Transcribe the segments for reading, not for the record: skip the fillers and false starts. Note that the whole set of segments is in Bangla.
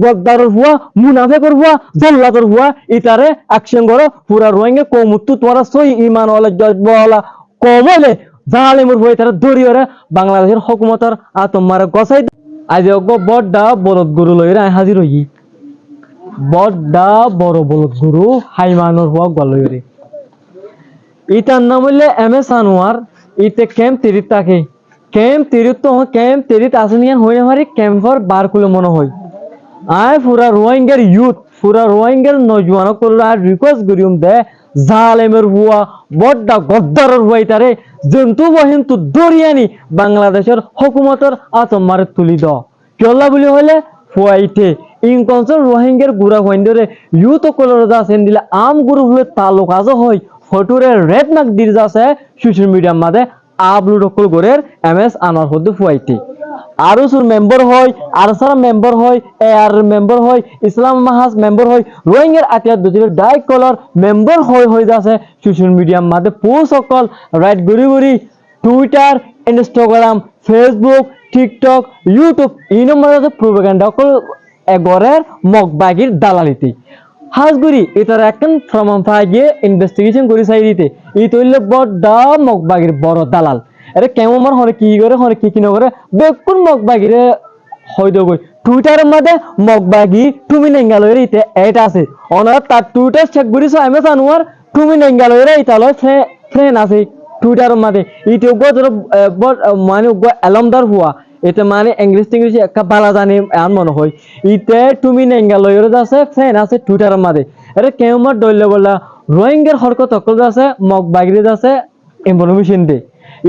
গদ্দারের হুয়া মুনাফেকের হুয়া জল্লাদের হুয়া ইতারে অ্যাকশন করো পুরা রোহিঙ্গা কমুত্তু তোমরা সই ইমান ওয়ালা জজবালা কমলে জালেমুর হুয়া ইতারে দরিয়রে বাংলাদেশের হুকুমতের তোমার গসাই আজ বড়ডা বলদ গরু লইরা হাজির হই বড়ডা বড় বলদ গরু হাইমানোর হুয়া গলইরে ইতার নাম হইলে এম এস আনোয়ার ইতে ক্যাম্প তিরিত থাকে ক্যাম্প তিরিত আসনিয়ান হইলে মারি ক্যাম্পর বার কুলে মনে হয় আয় পুরা রোহিঙ্গার ইউথ পুরা রোহিঙ্গার নজওয়ান করলো আর রিকোয়েস্ট করিম দে জালেমের হুয়া বড়ডা গদ্দারের হুয়া ইতারে জন্তু বহিন তু দরিয়ানি বাংলাদেশের হুকুমতের আতমারে তুলি দ কেলা বলি হলে ফুয়াইতে ইনকনসর রোহিঙ্গার গুড়া হইন্দরে ইউথ কলর দা সেন দিলে আম গুরু হলে তালুক আজ হয় ফটোরে রেড নাক দির যাচ্ছে সোশ্যাল মিডিয়ার মাঝে আপলোড কল করে এম এস আনোয়ার হদ্দু ফুয়াইতে আরো সুর মেম্বার হয় আরসার মেম্বার হয় এআর মেম্বার হয় ইসলাম মাহাজ মেম্বার হয় রোহিঙ্গার আতিয়ার দুজির ডাইরেক্ট কলার মেম্বার হয়ে যাচ্ছে সোশ্যাল মিডিয়ার মাঝে পোস্ট সকল রাইট গুড়ি গুড়ি Twitter Instagram Facebook TikTok YouTube এই নম্বরে প্রোপাগান্ডা সকল এগরের মগবাগির দালালিতে হাজগুড়ি এটার একখান প্রমাণ পাই গিয়ে ইনভেস্টিগেশন করি চাই দিতে এই তৈলে বড় মগবাগির বড় দালাল এরে কেমন আমার হরে কি করে হরে কি নকরে বেকুন মগবাগিরে হয়তো গই টুইটারের মধ্যে মগবাগি তুমি নেঙ্গালয়ের ইতে এটা আছে ওনারা তার টুইটার চেক করিস আমি জানুয়ার তুমি নেঙ্গালয়ের ইতা লয় ফ্রেন্ড আছে টুইটারের মধ্যে ইতে মানে এলমদার হুয়া এটা মানে ইংলিশ একটা বালা জানি এমন মনে হয় ইতে তুমি নেঙ্গালয়ের আছে ফ্রেন্ড আছে টুইটারের মধ্যে এটা কেমন দৈল্য বললা রোহিঙ্গার হরকত অকল আছে মগবাগির আছে ইনফরমেশন দে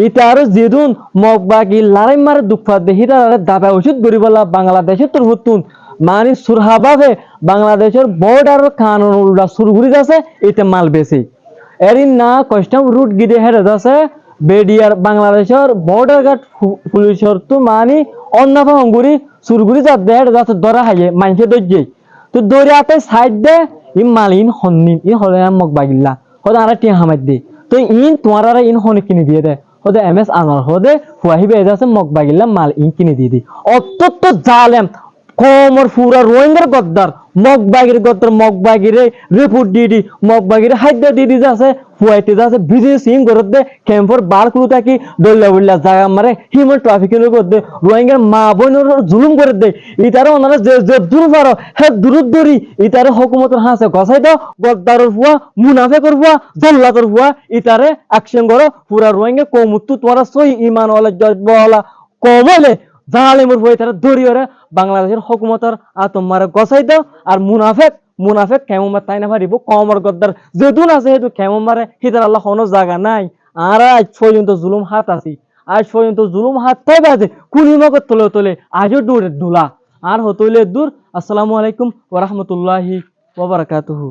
এটা আরো যেদিন মগবাগি লড়াই মারে দুঃখা দেখি তারা দাবা ওষুধ গরিবলা বাংলাদেশের তোর হতুন মানে সুরহাভাবে বাংলাদেশের বর্ডার কানুন উল্টা সুরগুড়ি আছে এতে মাল বেশি এরিন না কাস্টম রুট গিরে হেরে আছে বেডিয়ার বাংলাদেশের বর্ডার গার্ড পুলিশের তো মানে অন্যফা হঙ্গুরি সুরগুড়ি যা দেড় যাতে ধরা হাইয়ে মাইনসে দর্জে তো দৌড়ে আতে সাইড দে ই মালিন হন্নি ই হলে মগবাগিল্লা হতে আর টিয়া হামাই দে তো ইন তোমার ইন হনে কিনে দিয়ে দে হতে এম এস আনোয়ার হতে ফুয়াহি বেজ আছে মগবাগিল্লা মাল ইন কিনে দিয়ে দি অত্যন্ত জালেম কমর ফুরা রোহিঙ্গার গদ্দার মগবাগির রিপোর্ট দিয়ে দি মগবাগির হাইদা দিয়ে দি আছে ফুয়াইতে যাচ্ছে বিজনেস ইন করে দে ক্যাম্পর বার কুলু থাকি দল্লা বললা জায়গা মারে হিউম্যান ট্রাফিকিং করে দে রোহিঙ্গার মা বোনের জুলুম করে দে ইতারে ওনারা যে দূর পারো হে দূর দূরি ইতারে হুকুমতের হাসে গসাই দাও গদ্দারের ফুয়া মুনাফেকের ফুয়া জল্লাদের ফুয়া ইতারে অ্যাকশন করো পুরা রোহিঙ্গা কমুত্তু তোমরা সই ইমান ওয়ালা জজবালা কমলে জালেমের ফুয়া ইতারে দরিয়রে বাংলাদেশের হুকুমতের তোমার গসাই দাও আর মুনাফেক কেমন তাই না পারিব কমর গদ্দার যেদুন আছে হেতু কেমন মারে হিতার আল্লাহ কোনো জায়গা নাই আর আজ পর্যন্ত জুলুম হাত আছি আজ পর্যন্ত জুলুম হাত তাই বাজে কুড়িমকে তোলে আজও দূরে ডুলা আর হতইলে দূর। আসসালামু আলাইকুম ওয়া রাহমাতুল্লাহি ওয়া বারাকাতুহু।